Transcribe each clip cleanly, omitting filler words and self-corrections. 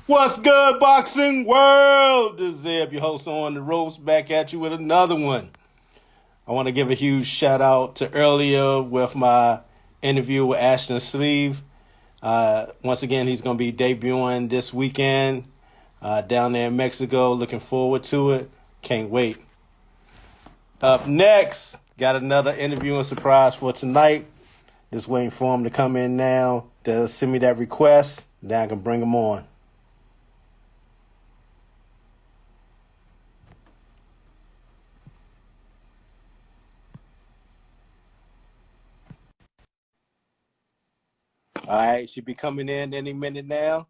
What's good, boxing world? This is Zeb, your host on the ropes, back at you with another one. I want to give a huge shout out to earlier with my interview with Ashton Sleeve. Once again, he's going to be debuting this weekend down there in Mexico. Looking forward to it. Can't wait. Up next, got another interview and surprise for tonight. Just waiting for him to come in now. They'll send me that request. Then I can bring him on. All right, should be coming in any minute now.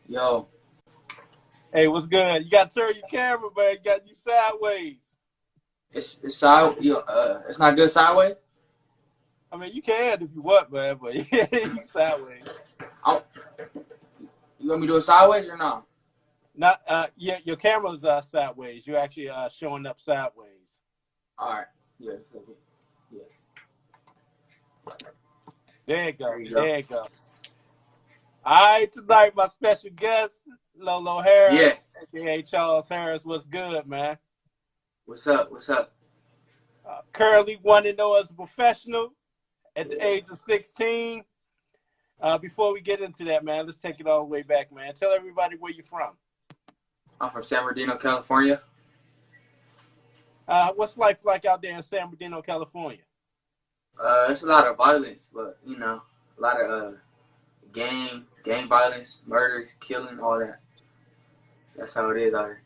Yo, Hey, what's good? You got to turn your camera, man. You got you sideways. it's side. It's not good sideways. I mean, you can if you want, man, but yeah, you sideways. I, you want me to do it sideways or not? Not, yeah, your camera's sideways. You're actually showing up sideways. All right. Yeah. Okay. Yeah. There you go. There you go. There you go. All right, tonight my special guest, Lolo Harris, Yeah. aka Charles Harris. What's good, man? What's up? What's up? Currently 1-0 as a professional at the age of 16. Before we get into that, man, let's take it all the way back, man. Tell everybody where you're from. I'm from San Bernardino, California. What's life like out there in San Bernardino, California? It's a lot of violence, but a lot of gang violence, murders, killing, all that. That's how it is out here.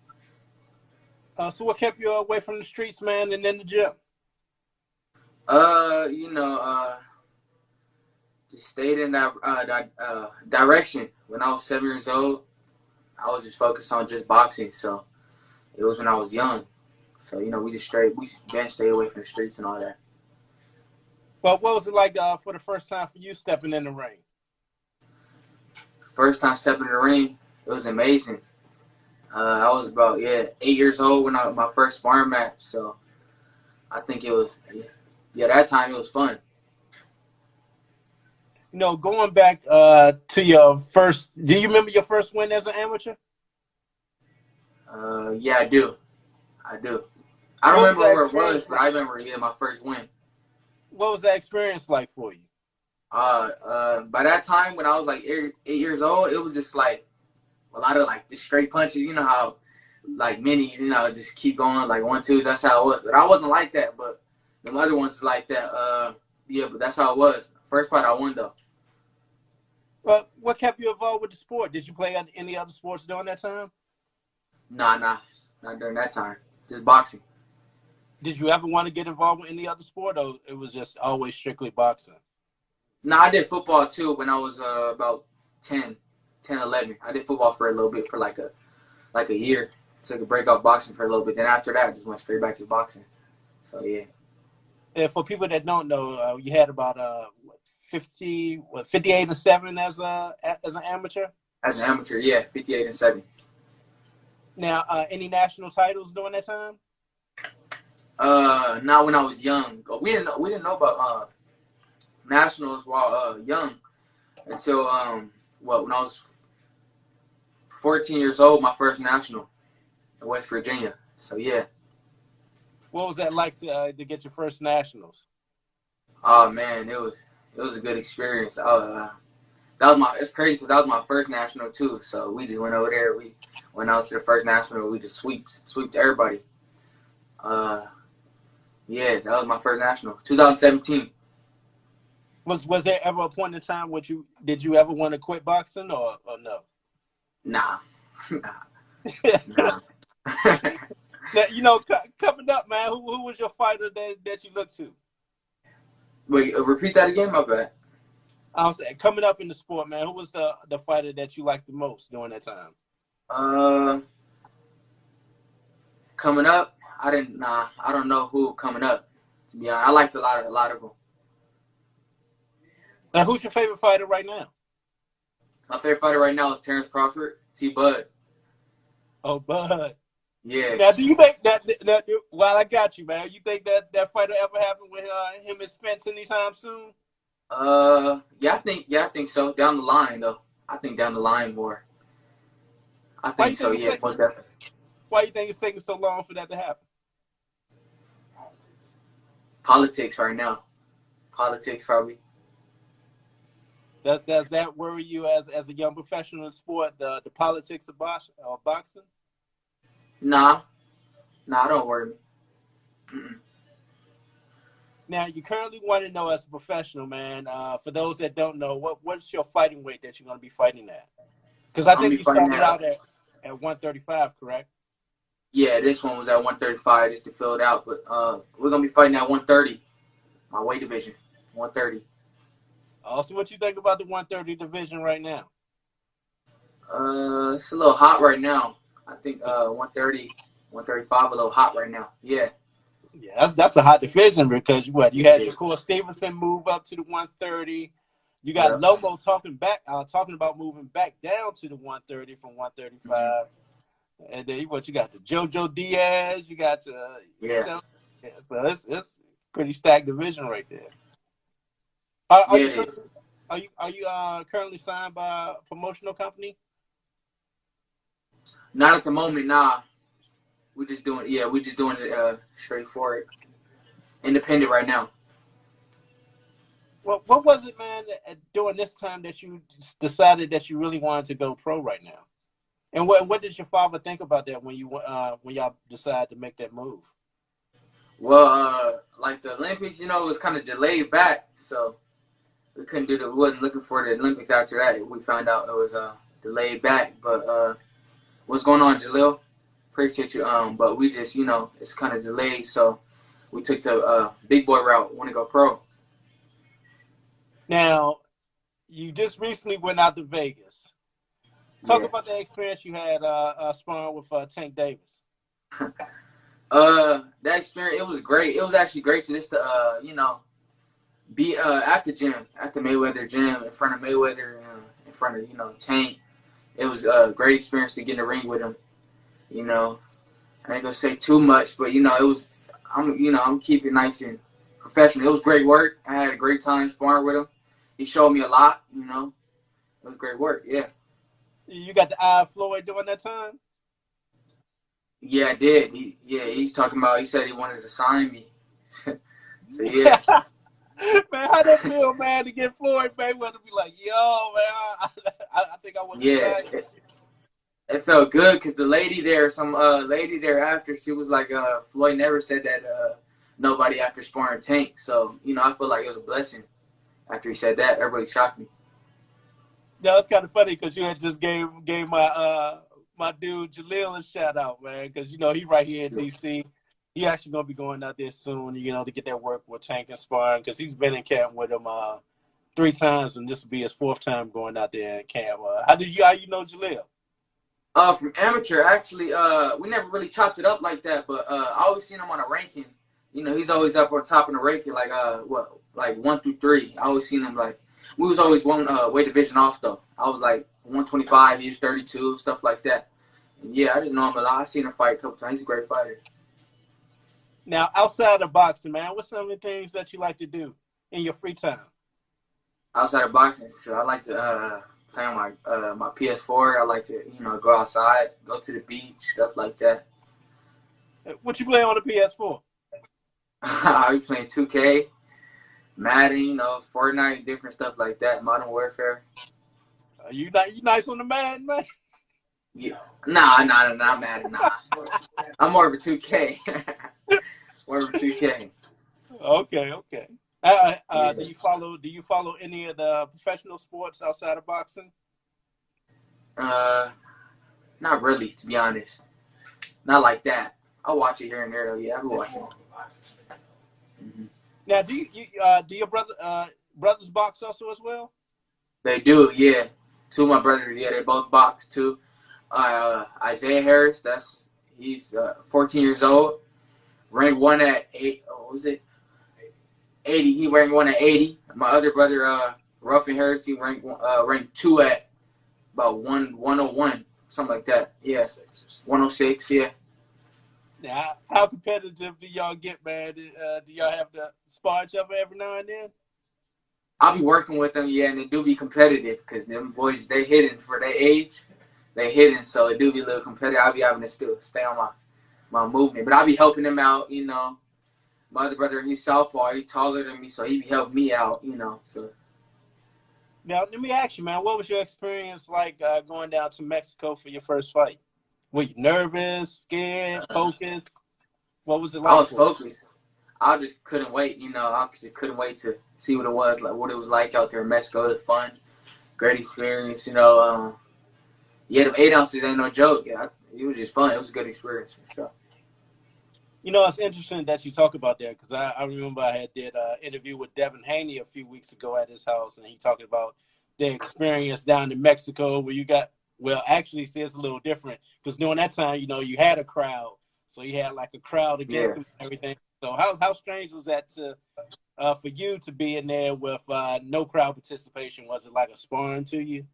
So what kept you away from the streets, man, and in the gym? Just stayed in that direction. When I was 7 years old, I was just focused on just boxing. So it was when I was young. So we stay away from the streets and all that. Well, what was it like for the first time for you stepping in the ring? First time stepping in the ring, it was amazing. I was about 8 years old when my first sparring match. So I think it was that time it was fun. Going back to your first, do you remember your first win as an amateur? Yeah, I do. I don't remember where it was, but I remember my first win. What was that experience like for you? By that time when I was like 8 years old, it was just like a lot of like just straight punches. You know how like minis, just keep going like 1-2s. That's how it was. But I wasn't like that. But the other ones is like that. But that's how it was. First fight I won though. Well, what kept you involved with the sport? Did you play any other sports during that time? Nah, not during that time. Just boxing. Did you ever want to get involved with any other sport, or it was just always strictly boxing? Nah, I did football too when I was about 10, 11. I did football for a little bit for like a year. Took a break off boxing for a little bit. Then after that, I just went straight back to boxing. So yeah. And for people that don't know, you had about 58-7 as an amateur. As an amateur, yeah, 58-7. Now, any national titles during that time? Not when I was young. We didn't know about nationals while young until when I was 14 years old. My first national in West Virginia. So yeah. What was that like to get your first nationals? Oh man, it was a good experience. It's crazy because that was my first national too. So we just went over there. We went out to the first national. We just sweeped everybody. Yeah, that was my first national, 2017. Was there ever a point in time when did you ever want to quit boxing or no? Nah. Now, coming up, man, who was your fighter that you looked to? Wait, repeat that again, my bad. I was saying, coming up in the sport, man, who was the fighter that you liked the most during that time? Coming up, I don't know who coming up. To be honest, I liked a lot of them. Now, who's your favorite fighter right now? My favorite fighter right now is Terrence Crawford, T-Bud. Oh, Bud. Yeah. Now, do you think that while I got you, man, you think that fight will ever happen with him and Spence anytime soon? I think so. Down the line, though. I think down the line more. I Why you think so. think it's Yeah, taking? most definitely. Why you think it's taking so long for that to happen? Politics right now. Politics probably. Does that worry you as a young professional in sport? The politics of boxing. Nah, nah, don't worry me. Mm-mm. Now you currently want to know as a professional, man. For those that don't know, what's your fighting weight that you're going to be fighting at? Because I I'm gonna think be you fighting started that. out at 135, correct? Yeah, this one was at 135 just to fill it out, but we're gonna be fighting at 130. My weight division, 130. Also, what you think about the 130 division right now? It's a little hot right now. I think 130, 135 a little hot right now. Yeah, Yeah, that's a hot division because you had yeah, Shakur Stevenson move up to the 130. You got yeah. Lomo talking about moving back down to the 130 from Mm-hmm. 135. And then what you got the JoJo Diaz, you got your Yeah, so it's pretty stacked division right there. Are yeah. you It is. currently currently signed by a promotional company? Not at the moment, nah. We just doing it straightforward, independent right now. What was it, man, during this time that you decided that you really wanted to go pro right now? And what did your father think about that when y'all decided to make that move? Well, like the Olympics, it was kind of delayed back, so we couldn't do the. We wasn't looking for the Olympics after that. We found out it was delayed back. But what's going on, Jaleel? Appreciate you. But we just, it's kind of delayed, so we took the big boy route. Want to go pro? Now, you just recently went out to Vegas. Talk Yeah. about that experience you had sparring with Tank Davis. That experience, it was great. It was actually great to just be at the gym, at the Mayweather gym, in front of Mayweather, in front of Tank. It was a great experience to get in the ring with him. You know, I ain't gonna say too much, but it was. I'm keeping it nice and professional. It was great work. I had a great time sparring with him. He showed me a lot. It was great work. Yeah, You got the eye of Floyd during that time? yeah, I did. He's talking about. He said he wanted to sign me. So yeah, Man, how that feel, man, to get Floyd Mayweather to be like, yo, man, I think I want to yeah. sign you. It felt good because the lady there, some lady there after, she was like, Floyd never said that nobody after sparring Tank. So I feel like it was a blessing after he said that. Everybody shocked me. No, it's kind of funny because you had just gave my dude Jaleel a shout out, man, because he right here in DC. He actually gonna be going out there soon, to get that work with Tank and sparring because he's been in camp with him 3 times, and this will be his 4th time going out there in camp. How you know Jaleel? From amateur, actually, we never really chopped it up like that, but I always seen him on a ranking. He's always up on top of the ranking, like 1 through 3. I always seen him like we was always one weight division off though. I was like 125, he was 32, stuff like that. And yeah, I just know him a lot. I seen him fight a couple times. He's a great fighter. Now, outside of boxing, man, what's some of the things that you like to do in your free time? Outside of boxing, so I like to play on my PS4. I like to go outside, go to the beach, stuff like that. What you play on the PS4? I be playing 2K, Madden, Fortnite, different stuff like that, Modern Warfare. You nice on the man, man? Yeah. Nah, not Madden, nah. I'm more of a 2K. More of a 2K. Okay. Yeah. Do you follow any of the professional sports outside of boxing? Uh, Not really, to be honest. Not like that. I watch it here and there, though. Yeah, I be watching. Mm-hmm. Now, do your brothers box also as well? They do, yeah. Two of my brothers, yeah, they both box too. Isaiah Harris, he's 14 years old. Ranked one at what was it? 80. He ranked one at 80. My other brother, Ruffin Harris, he ranked 2 at about 101, something like that. Yeah, 106. Yeah. Now, how competitive do y'all get, man? Do y'all have to spar each other every now and then? I'll be working with them, yeah, and it do be competitive because them boys they hitting for their age, they hitting, so it do be a little competitive. I'll be having to still stay on my movement, but I'll be helping them out, you know. My other brother, he's southpaw, he's taller than me, so he be helping me out, you know. So Now, let me ask you, man, what was your experience like going down to Mexico for your first fight? Were you nervous, scared, focused? What was it I like was for you? focused. I just couldn't wait, you know. I just couldn't wait to see what it was like, what it was like out there in Mexico. It was fun, great experience, you know. Yeah, them 8 ounces ain't no joke. Yeah, it was just fun. It was a good experience for sure. You know, it's interesting that you talk about that because I remember I had did an interview with Devin a few weeks ago at his house, and he talking about the experience down in Mexico where you got, well, actually, see, it's a little different because during that time, you know, you had a crowd. So you had like a crowd against Yeah, him and everything. So how strange was that to for you to be in there with no crowd participation? Was it like a sparring to you?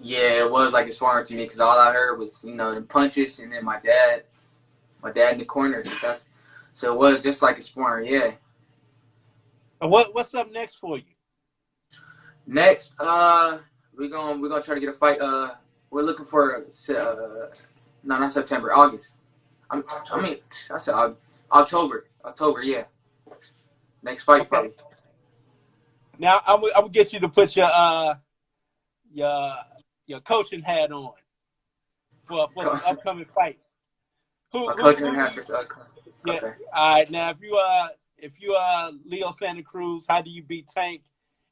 yeah, it was like inspiring to me because all I heard was you know the punches and then my dad in the corner. That's so it was just like inspiring. Yeah. And what's up next for you? Next, we're gonna try to get a fight. We're looking for no, not September, August. I mean, I said October. October, yeah. Next fight Okay. probably. Now I'm gonna get you to put your your coaching hat on for some upcoming fights. My Who coaching do half you? is Yeah. okay. All right. Now if you Leo Santa Cruz, how do you beat Tank?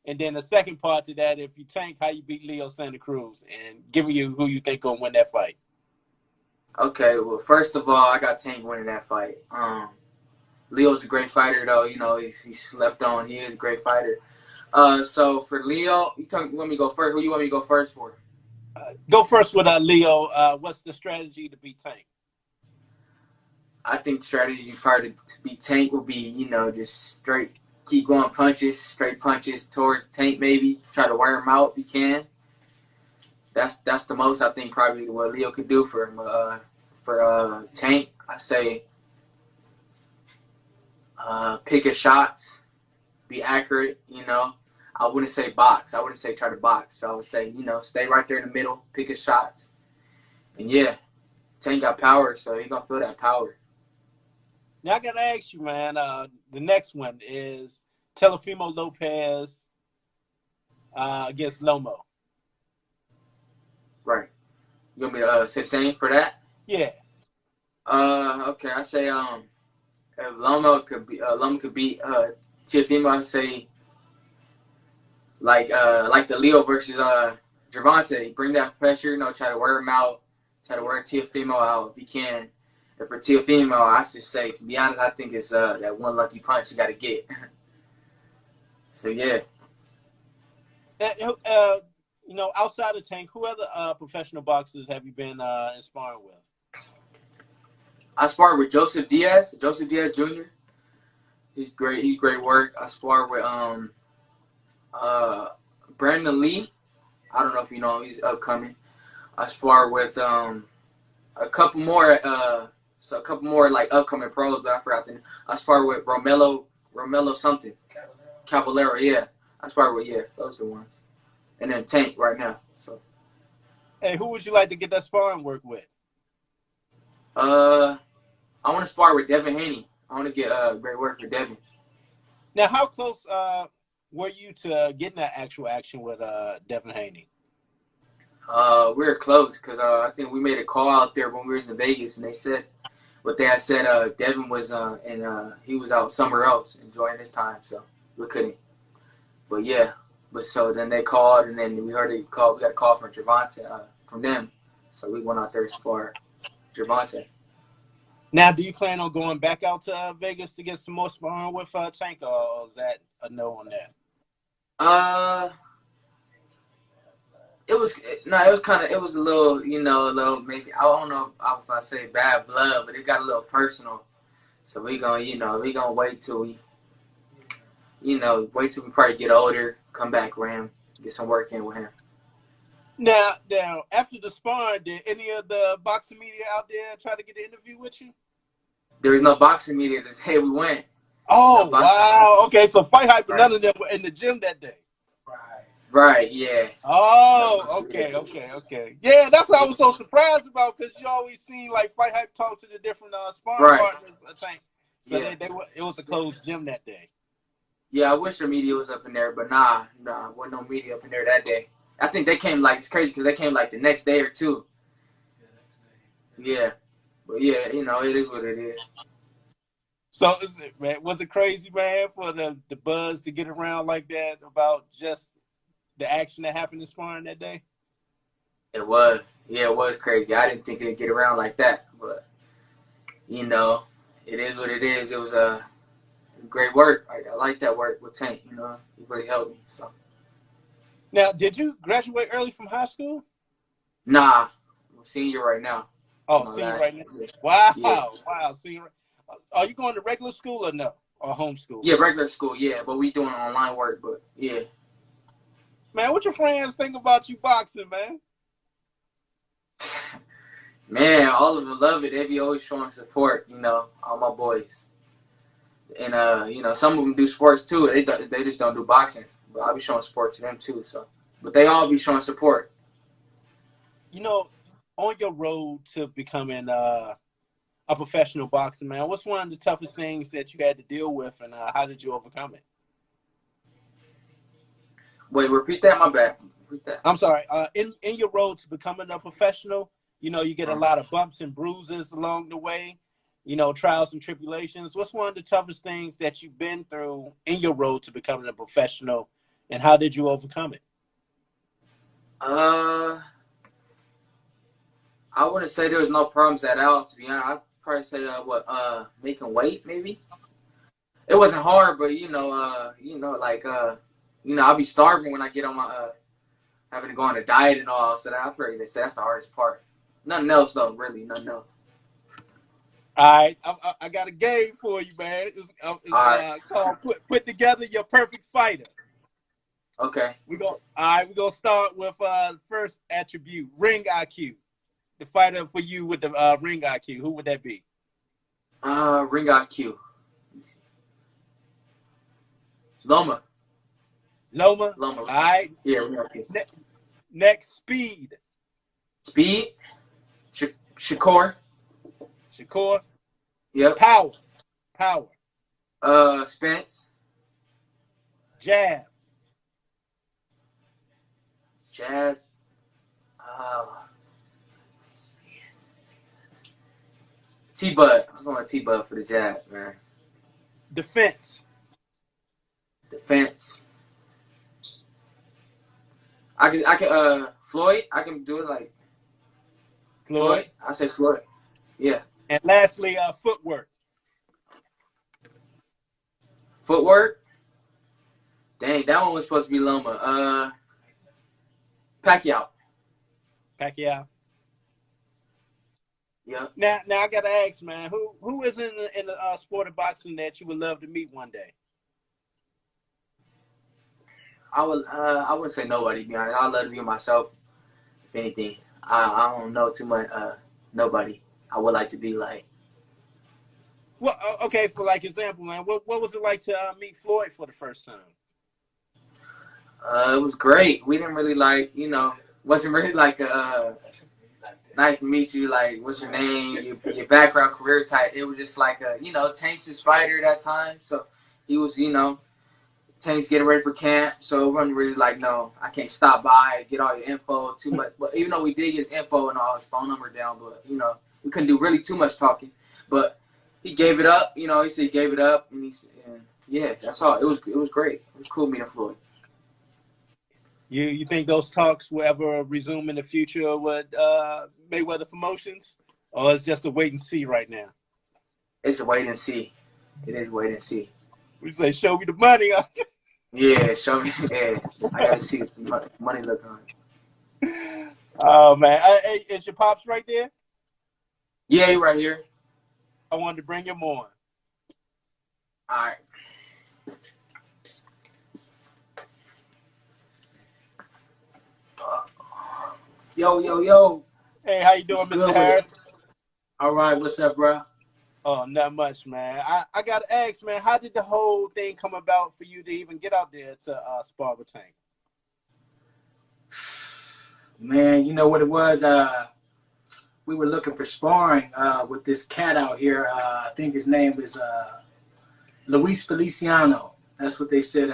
And then the second part to that, if you Tank, how you beat Leo Santa Cruz? And giving you who you think gonna win that fight. Okay, well, first of all, I got Tank winning that fight. Leo's a great fighter, though. You know, he's slept on. He is a great fighter. So for Leo, you want me to go first? Who you want me to go first for? Go first with Leo. What's the strategy to beat Tank? I think the strategy part to beat Tank will be, you know, just straight keep going punches, straight punches towards Tank. Maybe try to wear him out if you can. That's the most I think probably what Leo could do for him. For Tank, I say pick his shots, be accurate. You know, I wouldn't say box. I wouldn't say try to box. So I would say you know stay right there in the middle, pick his shots, and yeah, Tank got power, so he gonna feel that power. Now I gotta ask you, man. The next one is Telefimo Lopez against Lomo. Right. You want me to say the same for that? Yeah. Okay. I say if Loma could beat Tiafimo, I say like the Leo versus Gervonta, bring that pressure, you know, try to wear him out, try to wear Tiafimo out if you can. And for Tiafimo, I just say, to be honest, I think it's that one lucky punch you got to get. So yeah, Uh, you know, outside of Tank, who other professional boxers have you been inspiring with? I sparred with Joseph Diaz Jr. He's great. He's great work. I sparred with uh Brandon Lee. I don't know if you know him. He's upcoming. I sparred with a couple more like upcoming pros, but I forgot the name. I sparred with Romelo something. Caballero, yeah. I sparred with those are the ones. And then Tank right now. So Hey, who would you like to get that sparring work with? uh I wanna spar with Devin Haney. I wanna get great work for Devin. Now, how close were you to getting that actual action with Devin Haney? We were close because I think we made a call out there when we was in Vegas and they said what they had said Devin was and he was out somewhere else enjoying his time, so we couldn't. But yeah, but so then they called, and then we heard they called. We got a call from Gervonta from them, so we went out there to spar Gervonta. Now, do you plan on going back out to Vegas to get some more sparring with Tank, or is that a no on that? Uh, it was no, it was kind of it was a little, you know, a little maybe I don't know if I say bad blood, but it got a little personal. So we gonna wait till we probably get older, come back with him, get some work in with him. Now, after the sparring, did any of the boxing media out there try to get an interview with you? There was no boxing media the day we went. No Oh boxing. wow. Okay, so fight hype, and Right. none of them were in the gym that day. Right. Yeah. No, Oh, yeah. okay. Yeah, that's what I was so surprised about because you always seen like fight hype talk to the different sparring Right. partners. I think so. Yeah. They were. It was a closed gym that day. Yeah. I wish the media was up in there, but nah, wasn't no media up in there that day. I think they came like it's crazy because they came like the next day or two. Yeah. But yeah, it is what it is. So is it, man? Was it crazy, man, for the buzz to get around like that about just the action that happened in sparring that day? It was. Yeah, it was crazy. I didn't think it'd get around like that, but you know, it is what it is. It was great work. I like that work with Tank. He really helped me. So Now, did you graduate early from high school? nah, I'm a senior right now. Oh, My senior last right now. year. Yeah. Wow, senior. Are you going to regular school or no, or homeschool? Yeah, regular school. Yeah, but we doing online work. But yeah, Man, what your friends think about you boxing, man? man, all of them love it. They be always showing support. All my boys, and some of them do sports too. They just don't do boxing. But I be showing support to them too. So, but they all be showing support. You know, on your road to becoming a professional boxer, man, what's one of the toughest things that you had to deal with, and how did you overcome it? Wait, repeat that. My bad. Repeat that. I'm sorry. In your road to becoming a professional, you get a Uh, lot of bumps and bruises along the way. Trials and tribulations. What's one of the toughest things that you've been through in your road to becoming a professional, and how did you overcome it? uh, I wouldn't say there was no problems at all. To be honest, I'd probably say making weight maybe. It wasn't hard, but I'll be starving when I get on my having to go on a diet and all. So I probably say that's the hardest part. Nothing else though, really, nothing else. All right, I got a game for you, man. It's All right, called put together your perfect fighter. okay. We're gonna start with first attribute, ring IQ. The fighter for you with the ring IQ, who would that be? Ring IQ. Loma, Loma. Loma. All right. Yeah, ring IQ. Ne- Next, speed. Speed, Shakur. Shakur. Yep. Power. Power. Spence, Jab. Jazz. Uh, T-Bud. I'm going T-Bud for the jab, man. Defense. Defense. I can Floyd. I can do it like Floyd. Floyd. I say Floyd. Yeah. And lastly, footwork. Footwork. Dang, that one was supposed to be Loma. Pacquiao. Pacquiao. Yep. Now I gotta ask, man, who is in the sport of boxing that you would love to meet one day? I wouldn't say nobody, to be honest. I'd love to be myself, if anything. I don't know too much nobody. I would like to be like. Well, okay, for like example, man, what was it like to meet Floyd for the first time? It was great. We didn't really wasn't really like nice to meet you. Like, what's your name? Your background, career type. It was just like Tank's his fighter at that time, so he was Tank's getting ready for camp. So it wasn't really like, no, I can't stop by get all your info too much. But even though we did get his info and all his phone number down, but we couldn't do really too much talking. But he gave it up. He said he gave it up, and yeah, that's all. It was great. It was cool meeting Floyd. You think those talks will ever resume in the future with Mayweather Promotions, or it's just a wait and see right now? It's a wait and see. It is wait and see. We say, show me the money. Yeah, show me. Yeah, I gotta see what the money look on. Oh man, hey, is your pops right there? Yeah, he right here. I wanted to bring him on. All right. Yo. Hey, how you doing, What's Mr. good with Harris? it? All right, what's up, bro? Oh, not much, man. I got to ask, man, how did the whole thing come about for you to even get out there to spar with Tank? Man, you know what it was? We were looking for sparring with this cat out here. I think his name is Luis Feliciano. That's what they said.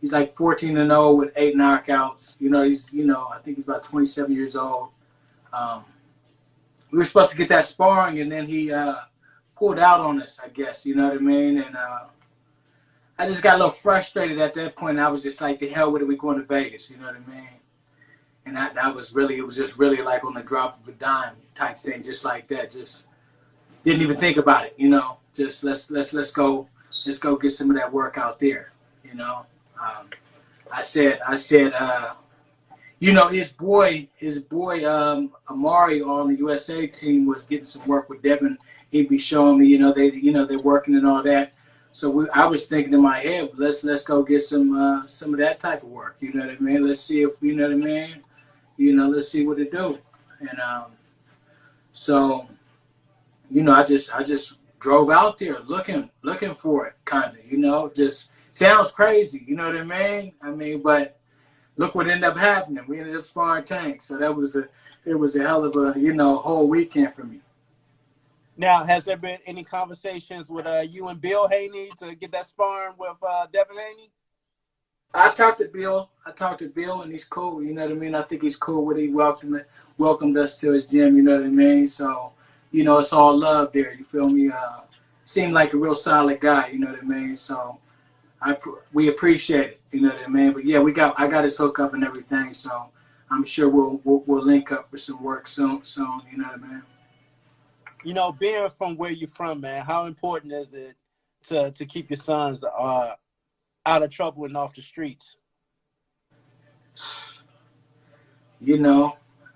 He's like 14-0 with 8 knockouts. I think he's about 27 years old. Um, we were supposed to get that sparring, and then he pulled out on us, I guess. You know what I mean? And I just got a little frustrated at that point. I was just like, the hell with it, we going to Vegas. You know what I mean? And that was really, it was just really like on the drop of a dime type thing, just like that. Just didn't even think about it, Just let's go get some of that work out there, you know. Um, I said, his boy Amari on the USA team was getting some work with Devin. He'd be showing me, they're working and all that. So I was thinking in my head, let's go get some of that type of work. You know what I mean? Let's see if you know what I mean. Let's see what it do. And so I just drove out there looking for it, kind of. Just sounds crazy. You know what I mean? But look what ended up happening. We ended up sparring tanks. So it was a hell of a whole weekend for me. Now, has there been any conversations with you and Bill Haney to get that sparring with Devin Haney? I talked to Bill, and he's cool. You know what I mean? I think he's cool with it. He welcomed us to his gym. You know what I mean? So, it's all love there. You feel me? Seemed like a real solid guy. You know what I mean? So, we appreciate it. You know what I mean? But yeah, I got his hookup and everything. So, I'm sure we'll link up for some work soon. You know what I mean? Being from where you're from, man, how important is it to keep your sons out of trouble and off the streets?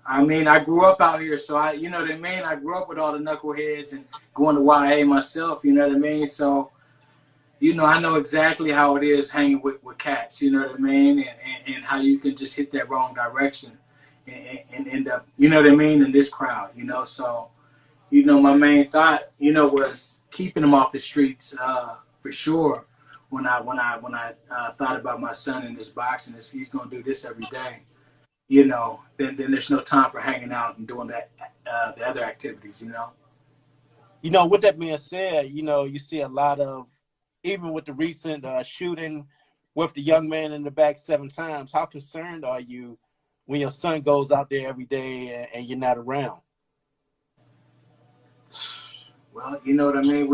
I grew up out here, so you know what I mean? I grew up with all the knuckleheads and going to YA myself, you know what I mean? So, I know exactly how it is hanging with cats, you know what I mean? And how you can just hit that wrong direction and end up, you know what I mean, in this crowd, So, my main thought, was keeping them off the streets for sure. When I thought about my son in this boxing, he's going to do this every day, then there's no time for hanging out and doing that the other activities, With that being said, you see a lot of, even with the recent shooting with the young man in the back 7 times, how concerned are you when your son goes out there every day and you're not around? Well, you know what I mean?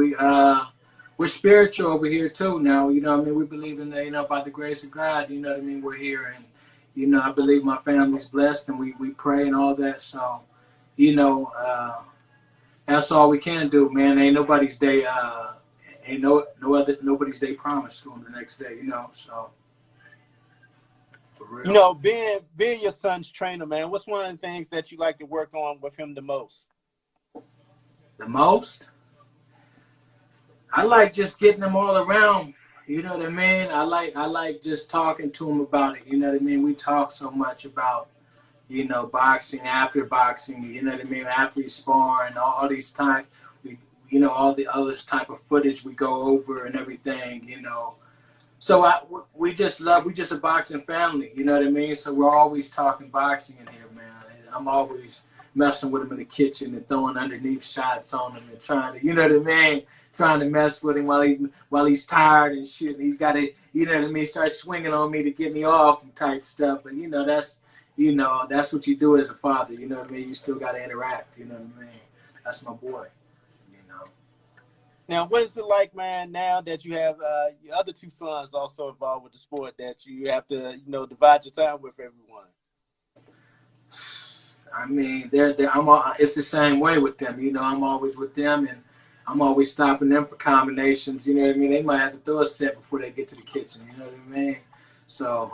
We're spiritual over here too now, we believe in by the grace of God, you know what I mean, we're here, and I believe my family's blessed, and we pray and all that. So, that's all we can do, man. Ain't nobody's day nobody's day promised to them the next day, so for real. Being your son's trainer, man, what's one of the things that you like to work on with him the most? The most? I like just getting them all around. You know what I mean? I like just talking to them about it. You know what I mean? We talk so much about, boxing, after boxing, you know what I mean? After you spar and all these times, all the other type of footage we go over and everything, So we just a boxing family, you know what I mean? So we're always talking boxing in here, man. I'm always messing with him in the kitchen and throwing underneath shots on him and trying to, you know what I mean? Trying to mess with him while he's tired and shit. And he's got to, you know what I mean? Start swinging on me to get me off and type stuff. But that's what you do as a father. You know what I mean? You still got to interact. You know what I mean? That's my boy. Now, what is it like, man, now that you have your other 2 sons also involved with the sport, that you have to, divide your time with everyone? It's the same way with them. I'm always with them, and I'm always stopping them for combinations. You know what I mean? They might have to throw a set before they get to the kitchen. You know what I mean? So,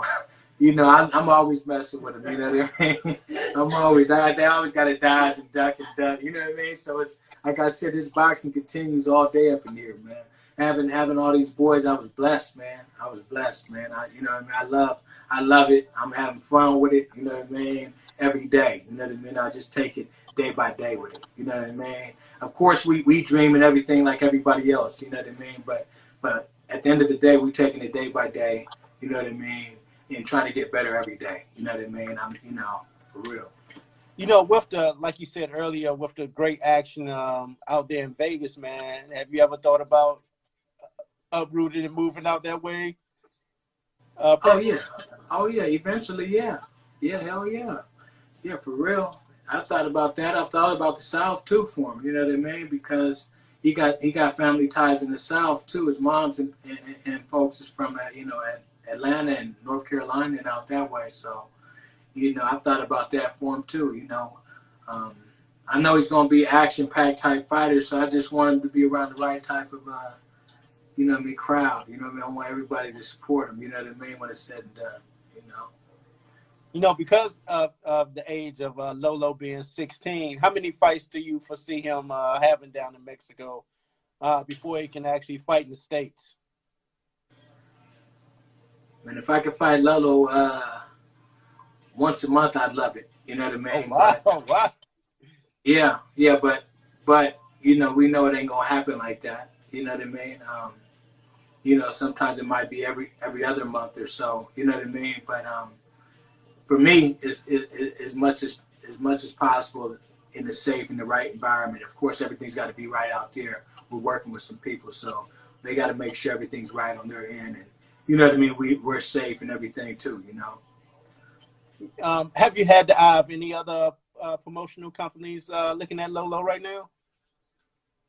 I'm always messing with them. You know what I mean? They always got to dodge and duck and duck. You know what I mean? So it's like I said, this boxing continues all day up in here, man. Having all these boys, I was blessed, man. I love it. I'm having fun with it. You know what I mean? Every day. You know what I mean? I just take it day by day with it. You know what I mean? of course, we dream and everything like everybody else. You know what I mean? But at the end of the day, we taking it day by day. You know what I mean? And trying to get better every day. You know what I mean? For real. With the, like you said earlier, with the great action out there in Vegas, man, have you ever thought about uprooting and moving out that way? Oh yeah, oh yeah. Eventually, yeah, yeah, hell yeah, yeah, for real. I thought about that. I thought about the South too for him. You know what I mean? Because he got family ties in the South too. His mom's and folks is from at Atlanta and North Carolina and out that way. So I thought about that for him too. Um, I know he's gonna be action packed type fighter, so I just want him to be around the right type of crowd. You know what I mean? I want everybody to support him. You know what I mean? When it's said and done. Because of the age of Lolo being 16, how many fights do you foresee him having down in Mexico before he can actually fight in the States? Man, if I could fight Lolo once a month, I'd love it. You know what I mean? Oh, wow. But Wow. yeah, but we know it ain't gonna happen like that. You know what I mean? Sometimes it might be every other month or so. You know what I mean? But for me, as much as possible in a safe and the right environment. Of course, everything's got to be right out there. We're working with some people, so they got to make sure everything's right on their end, and you know what I mean. We're safe and everything too. Have you had the eye of any other promotional companies looking at Lolo right now?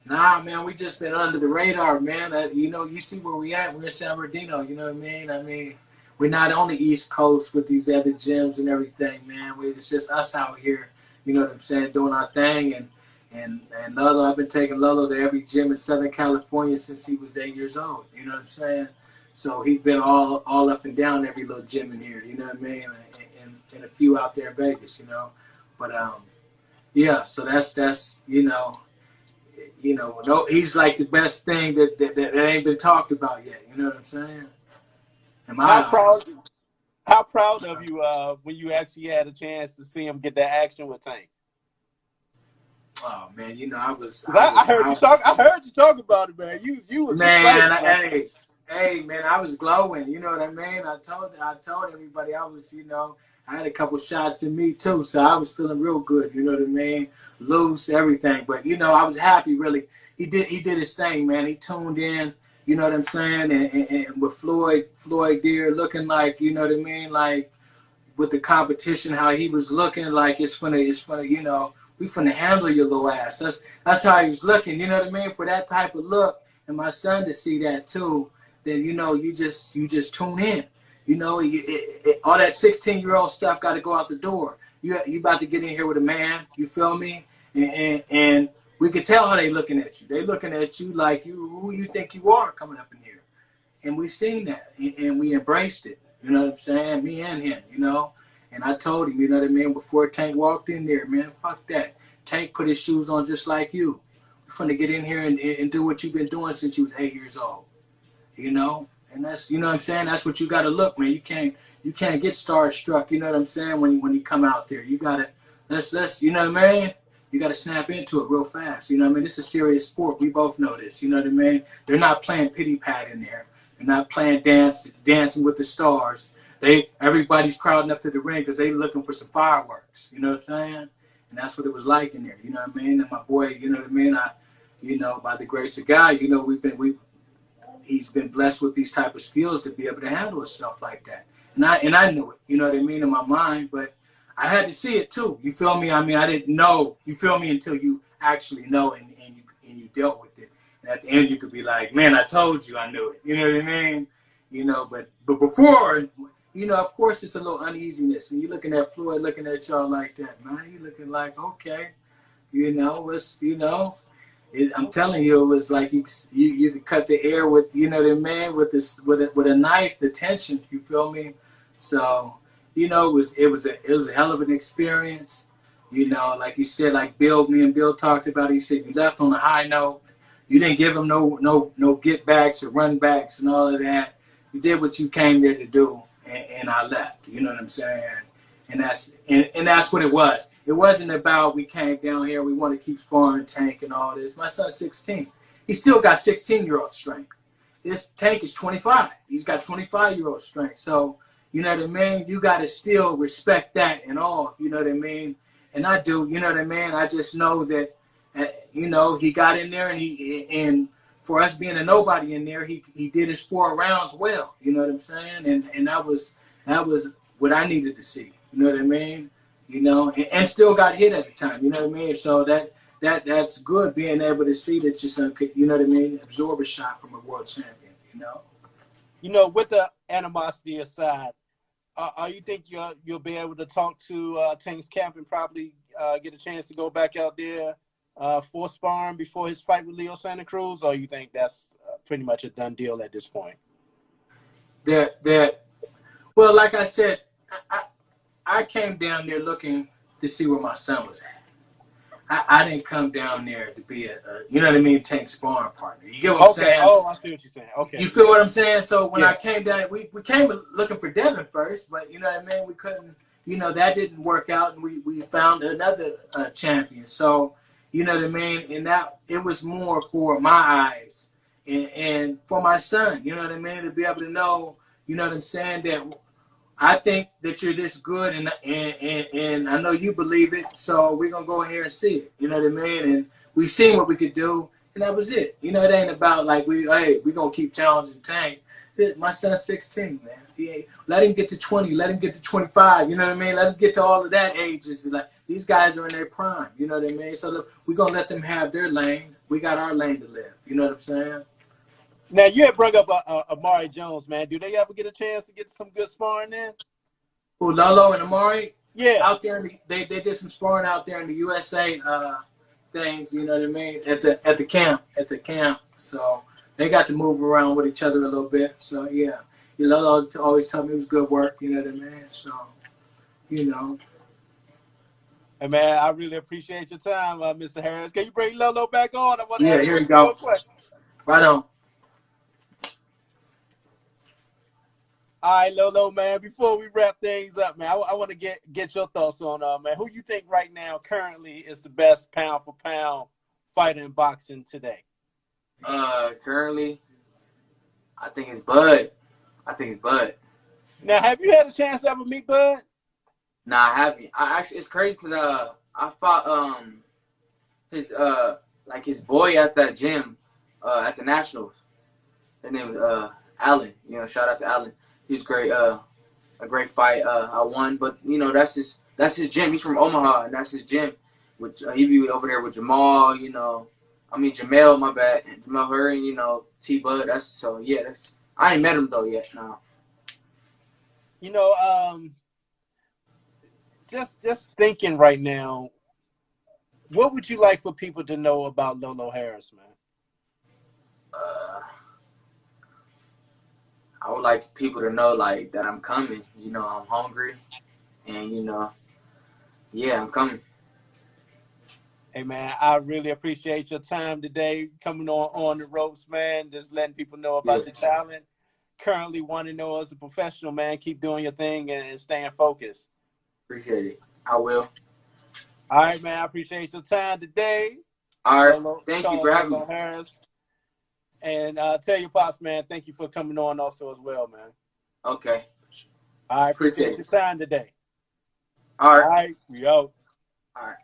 Nah, man, we just been under the radar, man. You see where we at. We're in San Bernardino. You know what I mean? We're not on the East Coast with these other gyms and everything, man. It's just us out here, you know what I'm saying, doing our thing. And Lolo, I've been taking Lolo to every gym in Southern California since he was 8 years old. You know what I'm saying? So he's been all up and down every little gym in here. You know what I mean? And a few out there in Vegas. But yeah. So that's no, he's like the best thing that ain't been talked about yet. You know what I'm saying? In my eyes. How proud of you when you actually had a chance to see him get that action with Tank? Oh man, I heard you talk about it, man. You was man. excited. Hey, man, I was glowing. You know what I mean? I told everybody I was, I had a couple shots in me too, so I was feeling real good. You know what I mean? Loose, everything. But I was happy. Really, he did his thing, man. He tuned in. You know what I'm saying? And with Floyd there looking like, you know what I mean, like with the competition, how he was looking like it's funny, we finna handle your little ass. That's how he was looking, you know what I mean? For that type of look, and my son to see that too, then you just tune in. All that 16-year-old stuff got to go out the door. You about to get in here with a man, you feel me? And we can tell how they looking at you. They looking at you like who you think you are coming up in here. And we seen that, and we embraced it. You know what I'm saying? Me and him, And I told him, you know what I mean, before Tank walked in there, man, fuck that. Tank put his shoes on just like you. We're finna get in here and do what you've been doing since you was 8 years old. And that's, you know what I'm saying? That's what you got to look, man. You can't get starstruck, you know what I'm saying, when you come out there. You got to, let's, you know what I mean? You got to snap into it real fast. You know what I mean? This is a serious sport. We both know this. You know what I mean? They're not playing pity pat in there. They're not playing dancing with the stars. Everybody's crowding up to the ring because they looking for some fireworks. You know what I'm saying? And that's what it was like in there. You know what I mean? And my boy, you know what I mean? By the grace of God, he's been blessed with these type of skills to be able to handle stuff like that. And I knew it, you know what I mean, in my mind, but I had to see it too. You feel me? I mean, I didn't know, you feel me, until you actually know and you dealt with it. And at the end you could be like, man, I told you I knew it. You know what I mean? But before, of course it's a little uneasiness. When you're looking at Floyd looking at y'all like that, man, you're looking like, okay, I'm telling you, it was like you could cut the air with, you know what I mean, with a knife, the tension. You feel me? So, it was a hell of an experience. Like you said, like me and Bill talked about it. He said you left on a high note. You didn't give him no get backs or run backs and all of that. You did what you came there to do, and I left. You know what I'm saying? And that's what it was. It wasn't about we came down here, we want to keep sparring Tank and all this. My son's 16. He still got 16-year-old strength. This Tank is 25. He's got 25-year-old strength. So, you know what I mean? You got to still respect that and all, you know what I mean? And I do, you know what I mean? I just know that, you know, he got in there and for us being a nobody in there, he did his 4 rounds well, you know what I'm saying? And that was what I needed to see, you know what I mean? You know, and still got hit at the time, you know what I mean? So that's good being able to see that your son could, you know what I mean, absorb a shot from a world champion, you know? You know, with the animosity aside, you think you'll be able to talk to Tank's camp and probably get a chance to go back out there for sparring before his fight with Leo Santa Cruz, or you think that's pretty much a done deal at this point? Well, like I said, I came down there looking to see where my son was at. I didn't come down there to be a you know what I mean, Tank sparring partner. You get what I'm saying? Oh, I see what you're saying. Okay. You feel what I'm saying? So when I came down, we came looking for Devin first, but you know what I mean? We couldn't, you know, that didn't work out, and we found another champion. So, you know what I mean? And that, it was more for my eyes and for my son, you know what I mean? To be able to know, you know what I'm saying, that I think that you're this good, and I know you believe it, so we're going to go here and see it. You know what I mean? And we seen what we could do, and that was it. You know, it ain't about like, we're going to keep challenging Tank. My son's 16, man. Let him get to 20. Let him get to 25. You know what I mean? Let him get to all of that ages. Like, these guys are in their prime. You know what I mean? So look, we're going to let them have their lane. We got our lane to live. You know what I'm saying? Now, you had brought up Amari Jones, man. Do they ever get a chance to get some good sparring in? Who, Lolo and Amari? Yeah. Out there, they did some sparring out there in the USA things, you know what I mean? At the camp. So they got to move around with each other a little bit. So yeah, Lolo always told me it was good work, you know what I mean? So, you know. Hey, man, I really appreciate your time, Mr. Harris. Can you bring Lolo back on? I want to Yeah, ask here you you one more go. question. Right on. All right, Lolo, man, before we wrap things up, man, I want to get your thoughts on, man, who you think right now currently is the best pound-for-pound fighter in boxing today? Currently, I think it's Bud. Now, have you had a chance to ever meet Bud? Nah, I haven't. I actually, it's crazy because I fought his boy at that gym at the Nationals. His name was Allen. You know, shout out to Allen. He was great. A great fight. I won, but you know that's his gym. He's from Omaha, and that's his gym. Which he be over there with Jamal. You know, I mean Jamel. My bad, Jamel Hurry. You know, T Bud. That's so yeah. That's I ain't met him though yet. No. You know, just thinking right now, what would you like for people to know about Lolo Harris, man? I would like people to know like that I'm coming. You know, I'm hungry, and you know, yeah, I'm coming. Hey, man, I really appreciate your time today, coming on the ropes, man, just letting people know about your talent. Currently want to know as a professional, man, keep doing your thing and staying focused. Appreciate it. I will. All right, man, I appreciate your time today. All right, thank you for having me. Harris. And tell your pops, man, thank you for coming on also as well, man. Okay. I appreciate your time today. All right. All right, we out. All right.